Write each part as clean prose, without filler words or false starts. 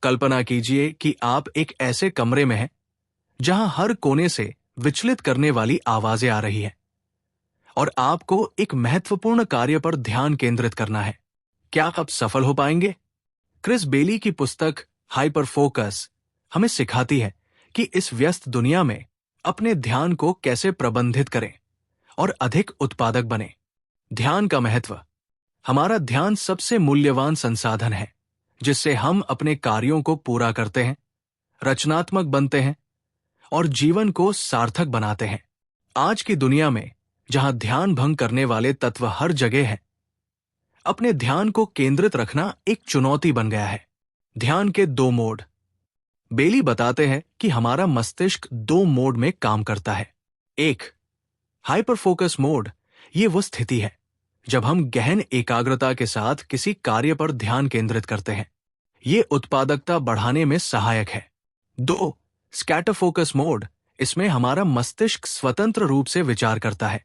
कल्पना कीजिए कि आप एक ऐसे कमरे में हैं जहां हर कोने से विचलित करने वाली आवाजें आ रही हैं और आपको एक महत्वपूर्ण कार्य पर ध्यान केंद्रित करना है। क्या आप सफल हो पाएंगे? क्रिस बेली की पुस्तक हाइपर फोकस हमें सिखाती है कि इस व्यस्त दुनिया में अपने ध्यान को कैसे प्रबंधित करें और अधिक उत्पादक बने। ध्यान का महत्व। हमारा ध्यान सबसे मूल्यवान संसाधन है जिससे हम अपने कार्यों को पूरा करते हैं, रचनात्मक बनते हैं और जीवन को सार्थक बनाते हैं। आज की दुनिया में जहां ध्यान भंग करने वाले तत्व हर जगह हैं, अपने ध्यान को केंद्रित रखना एक चुनौती बन गया है। ध्यान के 2 मोड। बेली बताते हैं कि हमारा मस्तिष्क 2 मोड में काम करता है। 1. Hyper focus mode. ये वो स्थिति है जब हम गहन एकाग्रता के साथ किसी कार्य पर ध्यान केंद्रित करते हैं। ये उत्पादकता बढ़ाने में सहायक है। 2. Scatter focus mode. इसमें हमारा मस्तिष्क स्वतंत्र रूप से विचार करता है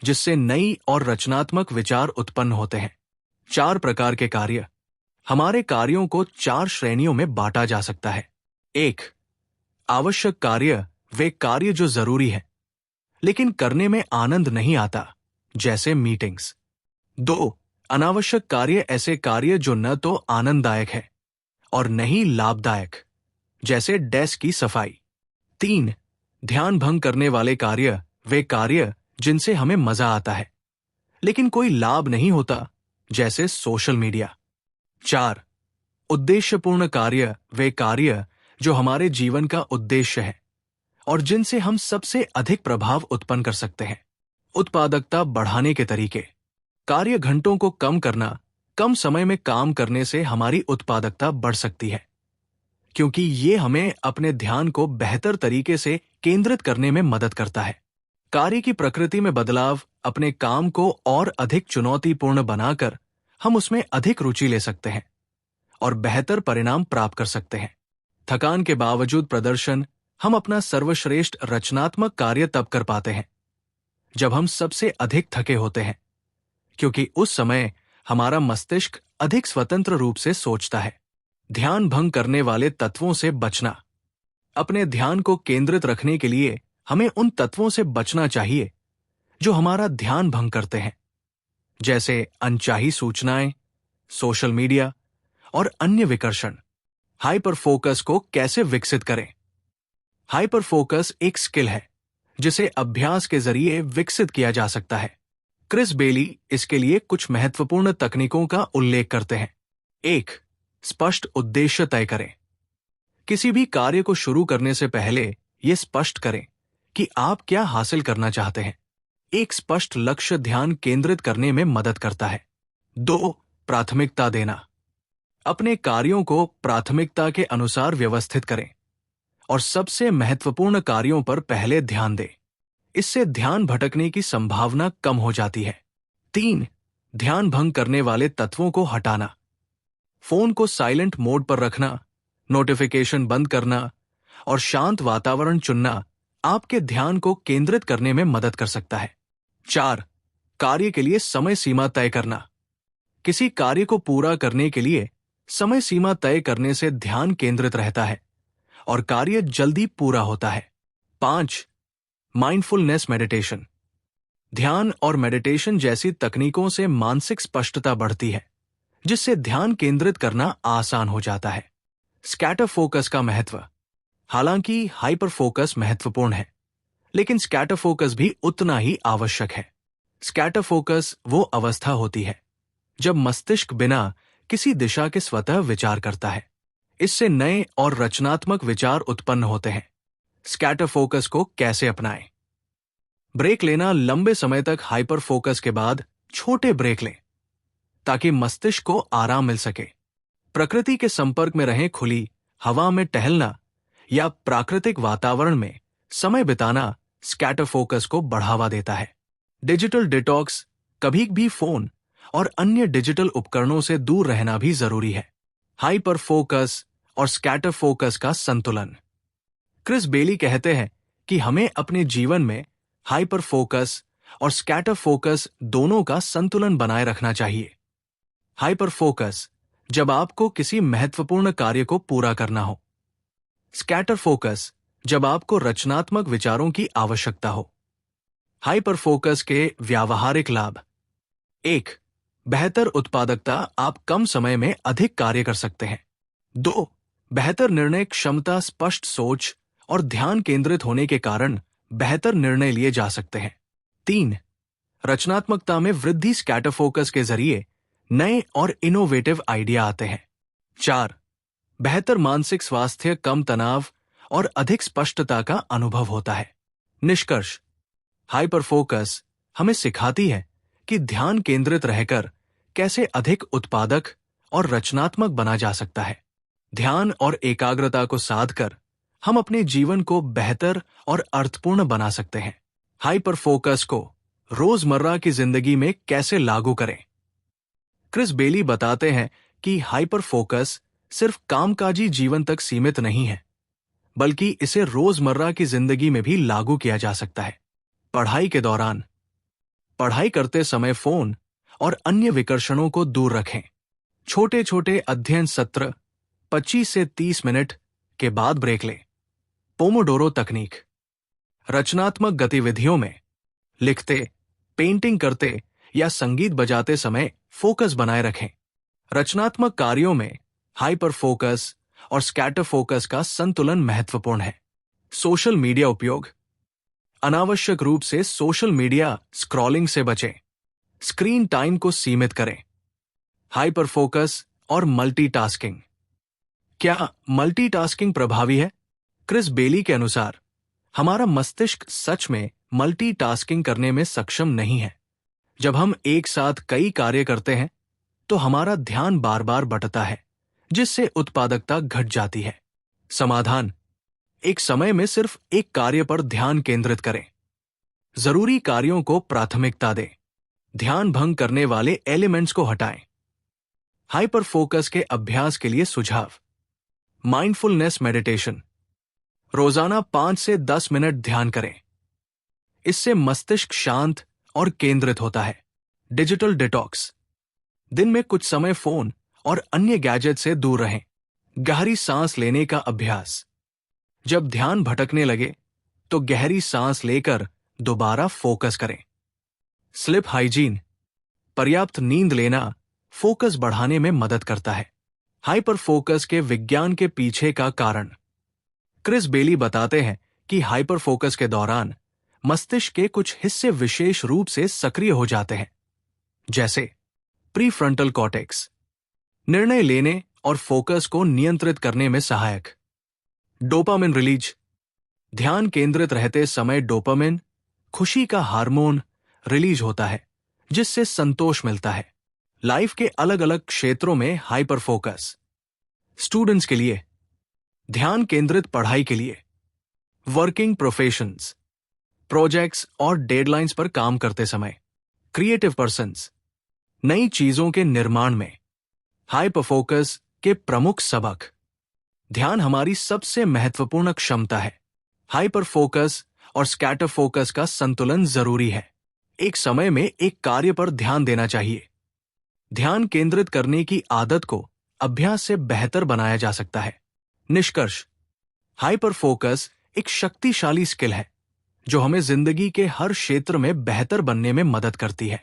जिससे नई और रचनात्मक विचार उत्पन्न होते हैं। 4 प्रकार के कार्य। हमारे कार्यों को 4 श्रेणियों में बांटा जा सकता है। 1. आवश्यक कार्य। वे कार्य जो जरूरी है लेकिन करने में आनंद नहीं आता, जैसे मीटिंग्स। 2. अनावश्यक कार्य। ऐसे कार्य जो न तो आनंददायक है और न ही लाभदायक, जैसे डेस्क की सफाई। 3. ध्यान भंग करने वाले कार्य। वे कार्य जिनसे हमें मजा आता है लेकिन कोई लाभ नहीं होता, जैसे सोशल मीडिया। 4. उद्देश्यपूर्ण कार्य। वे कार्य जो हमारे जीवन का उद्देश्य है और जिनसे हम सबसे अधिक प्रभाव उत्पन्न कर सकते हैं। उत्पादकता बढ़ाने के तरीके। कार्य घंटों को कम करना। कम समय में काम करने से हमारी उत्पादकता बढ़ सकती है क्योंकि ये हमें अपने ध्यान को बेहतर तरीके से केंद्रित करने में मदद करता है। कार्य की प्रकृति में बदलाव। अपने काम को और अधिक चुनौतीपूर्ण बनाकर हम उसमें अधिक रुचि ले सकते हैं और बेहतर परिणाम प्राप्त कर सकते हैं। थकान के बावजूद प्रदर्शन। हम अपना सर्वश्रेष्ठ रचनात्मक कार्य तब कर पाते हैं जब हम सबसे अधिक थके होते हैं क्योंकि उस समय हमारा मस्तिष्क अधिक स्वतंत्र रूप से सोचता है। ध्यान भंग करने वाले तत्वों से बचना। अपने ध्यान को केंद्रित रखने के लिए हमें उन तत्वों से बचना चाहिए जो हमारा ध्यान भंग करते हैं, जैसे अनचाही सूचनाएं, सोशल मीडिया और अन्य विकर्षण। हाइपर फोकस को कैसे विकसित करें? हाइपर फोकस एक स्किल है जिसे अभ्यास के जरिए विकसित किया जा सकता है। क्रिस बेली इसके लिए कुछ महत्वपूर्ण तकनीकों का उल्लेख करते हैं। 1. स्पष्ट उद्देश्य तय करें। किसी भी कार्य को शुरू करने से पहले यह स्पष्ट करें कि आप क्या हासिल करना चाहते हैं। एक स्पष्ट लक्ष्य ध्यान केंद्रित करने में मदद करता है। 2. प्राथमिकता देना। अपने कार्यों को प्राथमिकता के अनुसार व्यवस्थित करें और सबसे महत्वपूर्ण कार्यों पर पहले ध्यान दें। इससे ध्यान भटकने की संभावना कम हो जाती है। 3. ध्यान भंग करने वाले तत्वों को हटाना। फोन को साइलेंट मोड पर रखना, नोटिफिकेशन बंद करना और शांत वातावरण चुनना आपके ध्यान को केंद्रित करने में मदद कर सकता है। 4. कार्य के लिए समय सीमा तय करना। किसी कार्य को पूरा करने के लिए समय सीमा तय करने से ध्यान केंद्रित रहता है और कार्य जल्दी पूरा होता है। 5. Mindfulness meditation. ध्यान और मेडिटेशन जैसी तकनीकों से मानसिक स्पष्टता बढ़ती है जिससे ध्यान केंद्रित करना आसान हो जाता है। स्कैटर फोकस का महत्व। हालांकि हाइपर फोकस महत्वपूर्ण है लेकिन स्कैटर फोकस भी उतना ही आवश्यक है। स्कैटर फोकस वो अवस्था होती है जब मस्तिष्क बिना किसी दिशा के स्वतः विचार करता है। इससे नए और रचनात्मक विचार उत्पन्न होते हैं। स्कैटर फोकस को कैसे अपनाएं? ब्रेक लेना। लंबे समय तक हाइपर फोकस के बाद छोटे ब्रेक लें ताकि मस्तिष्क को आराम मिल सके। प्रकृति के संपर्क में रहें। खुली हवा में टहलना या प्राकृतिक वातावरण में समय बिताना स्कैटर फोकस को बढ़ावा देता है। Digital detox. कभी भी फोन और अन्य डिजिटल उपकरणों से दूर रहना भी जरूरी है। हाइपर फोकस और स्कैटर फोकस का संतुलन। क्रिस बेली कहते हैं कि हमें अपने जीवन में हाइपर फोकस और स्कैटर फोकस दोनों का संतुलन बनाए रखना चाहिए। हाइपर फोकस जब आपको किसी महत्वपूर्ण कार्य को पूरा करना हो। स्कैटर फोकस, जब आपको रचनात्मक विचारों की आवश्यकता हो। हाइपर फोकस के व्यावहारिक लाभ। 1. बेहतर उत्पादकता, आप कम समय में अधिक कार्य कर सकते हैं। 2. बेहतर निर्णय क्षमता, स्पष्ट सोच और ध्यान केंद्रित होने के कारण बेहतर निर्णय लिए जा सकते हैं। 3. रचनात्मकता में वृद्धि, स्कैटर फोकस के जरिए नए और इनोवेटिव आइडिया आते हैं। 4. बेहतर मानसिक स्वास्थ्य, कम तनाव और अधिक स्पष्टता का अनुभव होता है। निष्कर्ष, हाइपर फोकस हमें सिखाती है कि ध्यान केंद्रित रहकर कैसे अधिक उत्पादक और रचनात्मक बना जा सकता है। ध्यान और एकाग्रता को साधकर हम अपने जीवन को बेहतर और अर्थपूर्ण बना सकते हैं। हाइपर फोकस को रोजमर्रा की जिंदगी में कैसे लागू करें? क्रिस बेली बताते हैं कि हाइपर फोकस सिर्फ कामकाजी जीवन तक सीमित नहीं है, बल्कि इसे रोजमर्रा की जिंदगी में भी लागू किया जा सकता है। पढ़ाई के दौरान, पढ़ाई करते समय फोन और अन्य विकर्षणों को दूर रखें। छोटे छोटे अध्ययन सत्र, 25 से 30 मिनट के बाद ब्रेक लें। पोमोडोरो तकनीक, रचनात्मक गतिविधियों में लिखते, पेंटिंग करते या संगीत बजाते समय फोकस बनाए रखें। रचनात्मक कार्यों में हाइपर फोकस और स्कैटर फोकस का संतुलन महत्वपूर्ण है। सोशल मीडिया उपयोग, अनावश्यक रूप से सोशल मीडिया स्क्रॉलिंग से बचें। स्क्रीन टाइम को सीमित करें। हाइपर फोकस और मल्टीटास्किंग, क्या मल्टीटास्किंग प्रभावी है? क्रिस बेली के अनुसार हमारा मस्तिष्क सच में मल्टीटास्किंग करने में सक्षम नहीं है। जब हम एक साथ कई कार्य करते हैं तो हमारा ध्यान बार बार बंटता है, जिससे उत्पादकता घट जाती है। समाधान, एक समय में सिर्फ एक कार्य पर ध्यान केंद्रित करें। जरूरी कार्यों को प्राथमिकता दें। ध्यान भंग करने वाले एलिमेंट्स को हटाएं। हाइपर फोकस के अभ्यास के लिए सुझाव। माइंडफुलनेस मेडिटेशन, रोजाना 5 से 10 मिनट ध्यान करें। इससे मस्तिष्क शांत और केंद्रित होता है। डिजिटल डिटॉक्स, दिन में कुछ समय फोन और अन्य गैजेट से दूर रहें। गहरी सांस लेने का अभ्यास, जब ध्यान भटकने लगे तो गहरी सांस लेकर दोबारा फोकस करें। स्लीप हाइजीन, पर्याप्त नींद लेना फोकस बढ़ाने में मदद करता है। हाइपर फोकस के विज्ञान के पीछे का कारण। क्रिस बेली बताते हैं कि हाइपर फोकस के दौरान मस्तिष्क के कुछ हिस्से विशेष रूप से सक्रिय हो जाते हैं, जैसे प्रीफ्रंटल कॉर्टेक्स, निर्णय लेने और फोकस को नियंत्रित करने में सहायक। डोपामिन रिलीज, ध्यान केंद्रित रहते समय डोपामिन, खुशी का हार्मोन रिलीज होता है, जिससे संतोष मिलता है। लाइफ के अलग अलग क्षेत्रों में हाइपर फोकस। स्टूडेंट्स के लिए, ध्यान केंद्रित पढ़ाई के लिए। वर्किंग प्रोफेशंस, प्रोजेक्ट्स और डेडलाइंस पर काम करते समय। क्रिएटिव पर्सन्स, नई चीजों के निर्माण में। हाइपर फोकस के प्रमुख सबक। ध्यान हमारी सबसे महत्वपूर्ण क्षमता है। हाइपर फोकस और स्कैटर फोकस का संतुलन जरूरी है। एक समय में एक कार्य पर ध्यान देना चाहिए। ध्यान केंद्रित करने की आदत को अभ्यास से बेहतर बनाया जा सकता है। निष्कर्ष, हाइपर फोकस एक शक्तिशाली स्किल है जो हमें जिंदगी के हर क्षेत्र में बेहतर बनने में मदद करती है।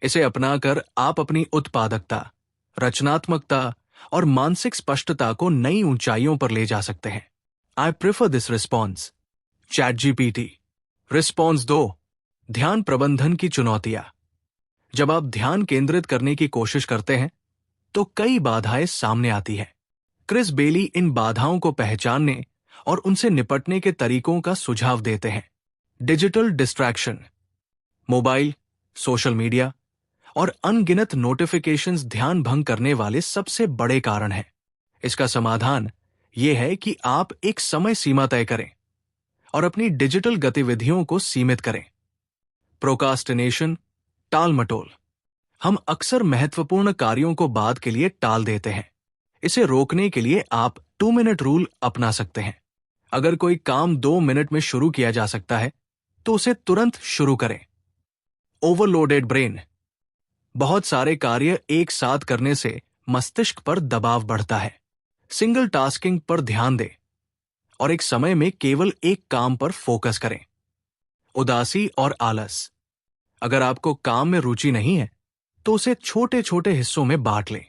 इसे अपनाकर आप अपनी उत्पादकता, रचनात्मकता और मानसिक स्पष्टता को नई ऊंचाइयों पर ले जा सकते हैं। I prefer this response. ChatGPT। Response 2, ध्यान प्रबंधन की चुनौतियां। जब आप ध्यान केंद्रित करने की कोशिश करते हैं तो कई बाधाएं सामने आती हैं। क्रिस बेली इन बाधाओं को पहचानने और उनसे निपटने के तरीकों का सुझाव देते हैं। Digital distraction, mobile, social media और अनगिनत नोटिफिकेशंस ध्यान भंग करने वाले सबसे बड़े कारण हैं। इसका समाधान यह है कि आप एक समय सीमा तय करें और अपनी डिजिटल गतिविधियों को सीमित करें। प्रोकास्टिनेशन, टाल मटोल, हम अक्सर महत्वपूर्ण कार्यों को बाद के लिए टाल देते हैं। इसे रोकने के लिए आप 2 मिनट रूल अपना सकते हैं। अगर कोई काम 2 मिनट में शुरू किया जा सकता है तो उसे तुरंत शुरू करें। ओवरलोडेड ब्रेन, बहुत सारे कार्य एक साथ करने से मस्तिष्क पर दबाव बढ़ता है। सिंगल टास्किंग पर ध्यान दें और एक समय में केवल एक काम पर फोकस करें। उदासी और आलस। अगर आपको काम में रुचि नहीं है तो उसे छोटे छोटे हिस्सों में बांट लें।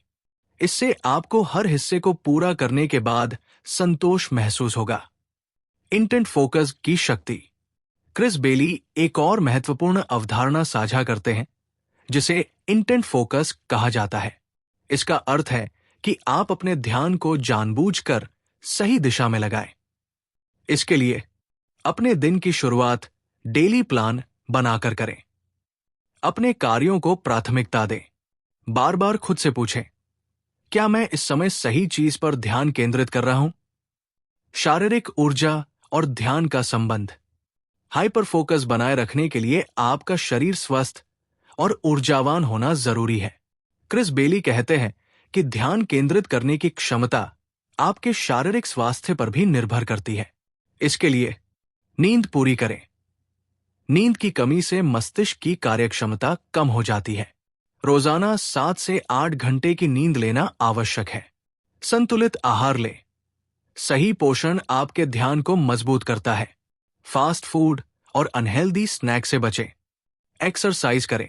इससे आपको हर हिस्से को पूरा करने के बाद संतोष महसूस होगा। इंटेंट फोकस की शक्ति। क्रिस बेली एक और महत्वपूर्ण अवधारणा साझा करते हैं जिसे इंटेंट फोकस कहा जाता है। इसका अर्थ है कि आप अपने ध्यान को जानबूझकर सही दिशा में लगाएं। इसके लिए अपने दिन की शुरुआत डेली प्लान बनाकर करें। अपने कार्यों को प्राथमिकता दें। बार बार खुद से पूछें, क्या मैं इस समय सही चीज पर ध्यान केंद्रित कर रहा हूं? शारीरिक ऊर्जा और ध्यान का संबंध। हाइपर फोकस बनाए रखने के लिए आपका शरीर स्वस्थ और ऊर्जावान होना जरूरी है। क्रिस बेली कहते हैं कि ध्यान केंद्रित करने की क्षमता आपके शारीरिक स्वास्थ्य पर भी निर्भर करती है। इसके लिए नींद पूरी करें। नींद की कमी से मस्तिष्क की कार्यक्षमता कम हो जाती है। रोजाना 7 से 8 घंटे की नींद लेना आवश्यक है। संतुलित आहार लें। सही पोषण आपके ध्यान को मजबूत करता है। फास्ट फूड और अनहेल्दी स्नैक से बचें। एक्सरसाइज करें।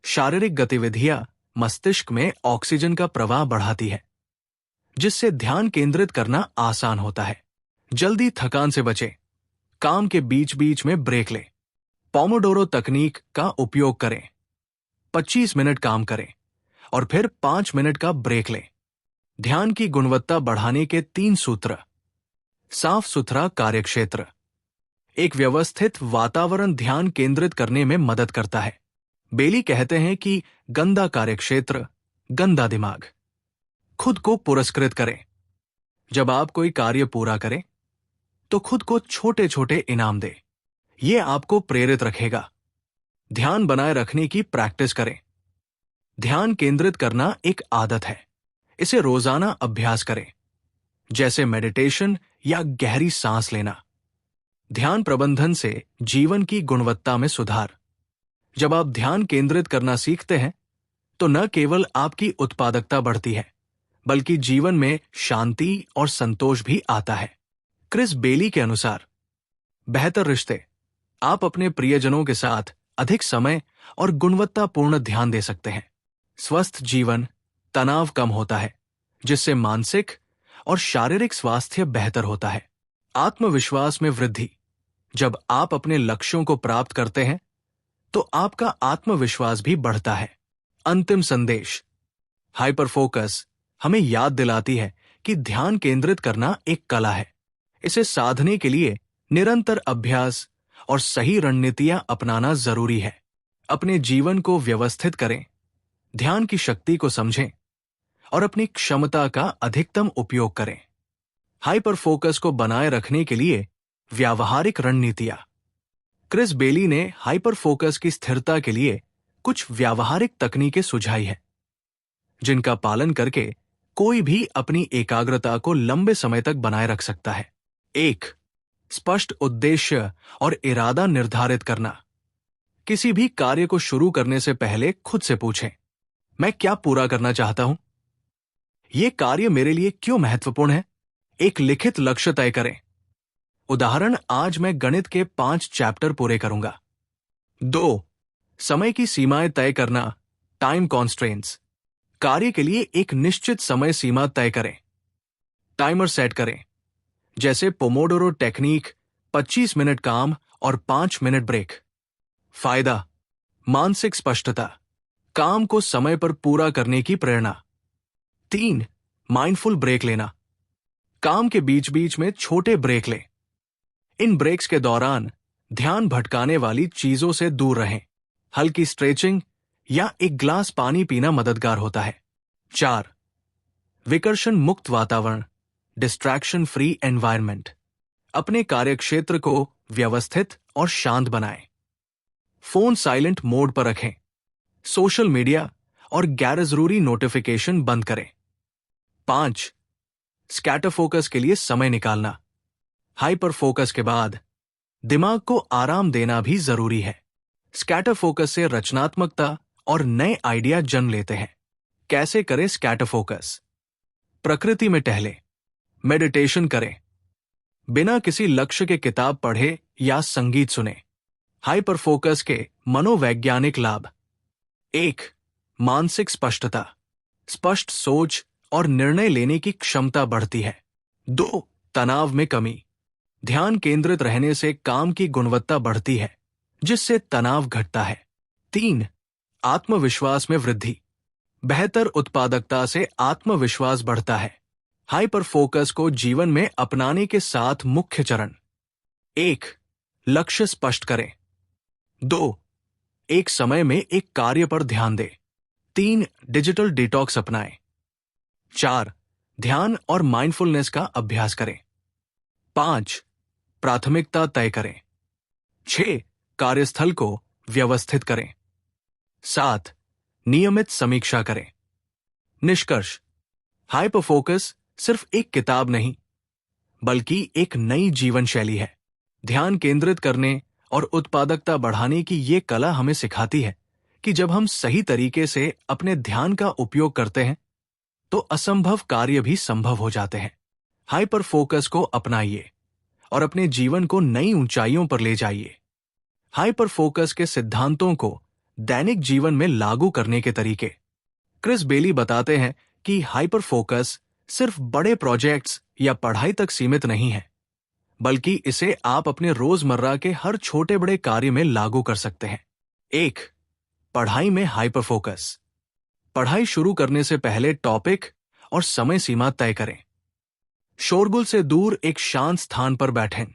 शारीरिक गतिविधियां मस्तिष्क में ऑक्सीजन का प्रवाह बढ़ाती है, जिससे ध्यान केंद्रित करना आसान होता है। जल्दी थकान से बचें। काम के बीच बीच में ब्रेक लें। पोमोडोरो तकनीक का उपयोग करें। 25 मिनट काम करें और फिर 5 मिनट का ब्रेक लें। ध्यान की गुणवत्ता बढ़ाने के 3 सूत्र। साफ सुथरा कार्यक्षेत्र। एक व्यवस्थित वातावरण ध्यान केंद्रित करने में मदद करता है। बेली कहते हैं कि गंदा कार्यक्षेत्र, गंदा दिमाग। खुद को पुरस्कृत करें। जब आप कोई कार्य पूरा करें तो खुद को छोटे छोटे इनाम दें। यह आपको प्रेरित रखेगा। ध्यान बनाए रखने की प्रैक्टिस करें। ध्यान केंद्रित करना एक आदत है। इसे रोजाना अभ्यास करें, जैसे मेडिटेशन या गहरी सांस लेना। ध्यान प्रबंधन से जीवन की गुणवत्ता में सुधार। जब आप ध्यान केंद्रित करना सीखते हैं तो न केवल आपकी उत्पादकता बढ़ती है, बल्कि जीवन में शांति और संतोष भी आता है। क्रिस बेली के अनुसार बेहतर रिश्ते। आप अपने प्रियजनों के साथ अधिक समय और गुणवत्तापूर्ण ध्यान दे सकते हैं। स्वस्थ जीवन, तनाव कम होता है, जिससे मानसिक और शारीरिक स्वास्थ्य बेहतर होता है। आत्मविश्वास में वृद्धि। जब आप अपने लक्ष्यों को प्राप्त करते हैं तो आपका आत्मविश्वास भी बढ़ता है। अंतिम संदेश। हाइपर फोकस हमें याद दिलाती है कि ध्यान केंद्रित करना एक कला है। इसे साधने के लिए निरंतर अभ्यास और सही रणनीतियां अपनाना जरूरी है। अपने जीवन को व्यवस्थित करें, ध्यान की शक्ति को समझें और अपनी क्षमता का अधिकतम उपयोग करें। हाइपर फोकस को बनाए रखने के लिए व्यावहारिक रणनीतियां। क्रिस बेली ने हाइपर फोकस की स्थिरता के लिए कुछ व्यावहारिक तकनीकें सुझाई है, जिनका पालन करके कोई भी अपनी एकाग्रता को लंबे समय तक बनाए रख सकता है। 1. स्पष्ट उद्देश्य और इरादा निर्धारित करना। किसी भी कार्य को शुरू करने से पहले खुद से पूछें, मैं क्या पूरा करना चाहता हूं? यह कार्य मेरे लिए क्यों महत्वपूर्ण है? एक लिखित लक्ष्य तय करें। उदाहरण, आज मैं गणित के 5 चैप्टर पूरे करूंगा। 2. समय की सीमाएं तय करना, टाइम कॉन्स्ट्रेंट्स। कार्य के लिए एक निश्चित समय सीमा तय करें। टाइमर सेट करें, जैसे पोमोडोरो टेक्निक, 25 मिनट काम और 5 मिनट ब्रेक। फायदा, मानसिक स्पष्टता, काम को समय पर पूरा करने की प्रेरणा। 3. माइंडफुल ब्रेक लेना, काम के बीच बीच में छोटे ब्रेक लें। इन ब्रेक्स के दौरान ध्यान भटकाने वाली चीजों से दूर रहें। हल्की स्ट्रेचिंग या एक ग्लास पानी पीना मददगार होता है। 4. विकर्षण मुक्त वातावरण, डिस्ट्रैक्शन फ्री एनवायरनमेंट। अपने कार्यक्षेत्र को व्यवस्थित और शांत बनाएं। फोन साइलेंट मोड पर रखें। सोशल मीडिया और गैरजरूरी नोटिफिकेशन बंद करें। 5. स्कैटर फोकस के लिए समय निकालना। हाइपर फोकस के बाद दिमाग को आराम देना भी जरूरी है। स्कैटर फोकस से रचनात्मकता और नए आइडिया जन्म लेते हैं। कैसे करें स्कैटर फोकस। प्रकृति में टहलें, मेडिटेशन करें, बिना किसी लक्ष्य के किताब पढ़े या संगीत सुने। हाइपर फोकस के मनोवैज्ञानिक लाभ। 1. मानसिक स्पष्टता, स्पष्ट सोच और निर्णय लेने की क्षमता बढ़ती है। 2. तनाव में कमी, ध्यान केंद्रित रहने से काम की गुणवत्ता बढ़ती है, जिससे तनाव घटता है। 3. आत्मविश्वास में वृद्धि, बेहतर उत्पादकता से आत्मविश्वास बढ़ता है। हाइपर फोकस को जीवन में अपनाने के 7 मुख्य चरण। 1. लक्ष्य स्पष्ट करें। 2. एक समय में एक कार्य पर ध्यान दें। 3. डिजिटल डिटॉक्स अपनाएं। 4. ध्यान और माइंडफुलनेस का अभ्यास करें। 5. प्राथमिकता तय करें। 6. कार्यस्थल को व्यवस्थित करें। 7. नियमित समीक्षा करें। निष्कर्ष। हाइपर फोकस सिर्फ एक किताब नहीं, बल्कि एक नई जीवन शैली है। ध्यान केंद्रित करने और उत्पादकता बढ़ाने की ये कला हमें सिखाती है कि जब हम सही तरीके से अपने ध्यान का उपयोग करते हैं, तो असंभव कार्य भी संभव हो जाते हैं। हाइपर फोकस को अपनाइए और अपने जीवन को नई ऊंचाइयों पर ले जाइए। हाइपर फोकस के सिद्धांतों को दैनिक जीवन में लागू करने के तरीके। क्रिस बेली बताते हैं कि हाइपर फोकस सिर्फ बड़े प्रोजेक्ट्स या पढ़ाई तक सीमित नहीं है, बल्कि इसे आप अपने रोजमर्रा के हर छोटे बड़े कार्य में लागू कर सकते हैं। 1. पढ़ाई में हाइपर फोकस। पढ़ाई शुरू करने से पहले टॉपिक और समय सीमा तय करें। शोरगुल से दूर एक शांत स्थान पर बैठें।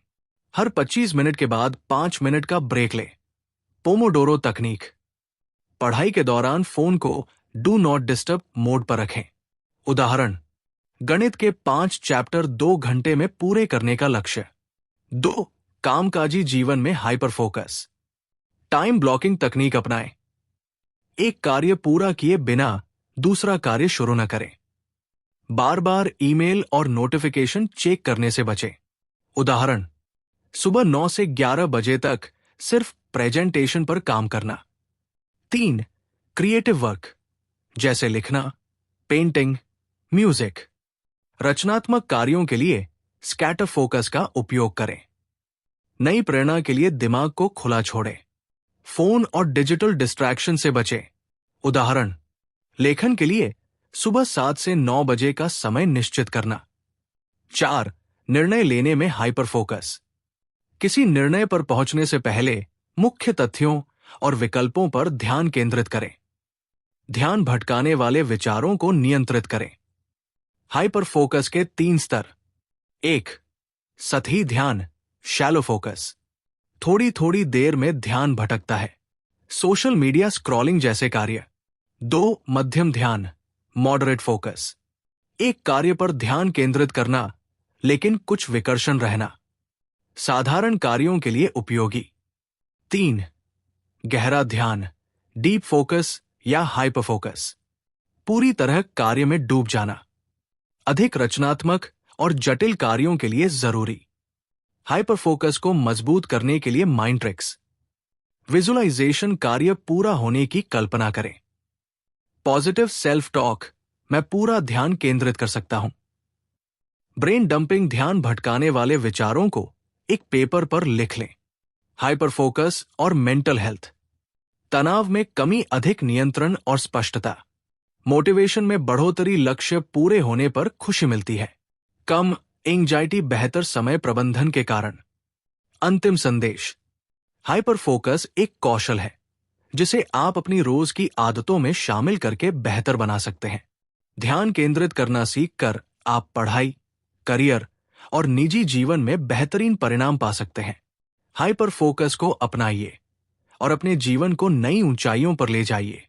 हर 25 मिनट के बाद 5 मिनट का ब्रेक लें। पोमोडोरो तकनीक। पढ़ाई के दौरान फोन को डू नॉट डिस्टर्ब मोड पर रखें। उदाहरण, गणित के 5 चैप्टर 2 घंटे में पूरे करने का लक्ष्य। 2. कामकाजी जीवन में हाइपर फोकस। टाइम ब्लॉकिंग तकनीक अपनाएं। एक कार्य पूरा किए बिना दूसरा कार्य शुरू न करें। बार बार ईमेल और नोटिफिकेशन चेक करने से बचें। उदाहरण, सुबह 9 से 11 बजे तक सिर्फ प्रेजेंटेशन पर काम करना। 3. क्रिएटिव वर्क, जैसे लिखना, पेंटिंग, म्यूजिक। रचनात्मक कार्यों के लिए स्कैटर फोकस का उपयोग करें। नई प्रेरणा के लिए दिमाग को खुला छोड़ें। फोन और डिजिटल डिस्ट्रैक्शन से बचें। उदाहरण, लेखन के लिए सुबह 7 से 9 बजे का समय निश्चित करना। 4. निर्णय लेने में हाइपर फोकस। किसी निर्णय पर पहुंचने से पहले मुख्य तथ्यों और विकल्पों पर ध्यान केंद्रित करें। ध्यान भटकाने वाले विचारों को नियंत्रित करें। हाइपर फोकस के 3 स्तर। 1. सतही ध्यान, शैलो फोकस। थोड़ी थोड़ी देर में ध्यान भटकता है, सोशल मीडिया स्क्रॉलिंग जैसे कार्य। 2. मध्यम ध्यान, मॉडरेट फोकस। एक कार्य पर ध्यान केंद्रित करना, लेकिन कुछ विकर्षण रहना। साधारण कार्यों के लिए उपयोगी। 3. गहरा ध्यान, डीप फोकस या हाइपर फोकस। पूरी तरह कार्य में डूब जाना, अधिक रचनात्मक और जटिल कार्यों के लिए जरूरी। हाइपर फोकस को मजबूत करने के लिए माइंड ट्रिक्स। विजुअलाइजेशन, कार्य पूरा होने की कल्पना करें। पॉजिटिव सेल्फ टॉक, मैं पूरा ध्यान केंद्रित कर सकता हूं। ब्रेन डंपिंग, ध्यान भटकाने वाले विचारों को एक पेपर पर लिख लें। हाइपर फोकस और मेंटल हेल्थ। तनाव में कमी, अधिक नियंत्रण और स्पष्टता। मोटिवेशन में बढ़ोतरी, लक्ष्य पूरे होने पर खुशी मिलती है। कम एंजाइटी, बेहतर समय प्रबंधन के कारण। अंतिम संदेश, हाइपर फोकस एक कौशल है जिसे आप अपनी रोज की आदतों में शामिल करके बेहतर बना सकते हैं। ध्यान केंद्रित करना सीखकर आप पढ़ाई, करियर और निजी जीवन में बेहतरीन परिणाम पा सकते हैं। हाइपर फोकस को अपनाइए और अपने जीवन को नई ऊंचाइयों पर ले जाइए।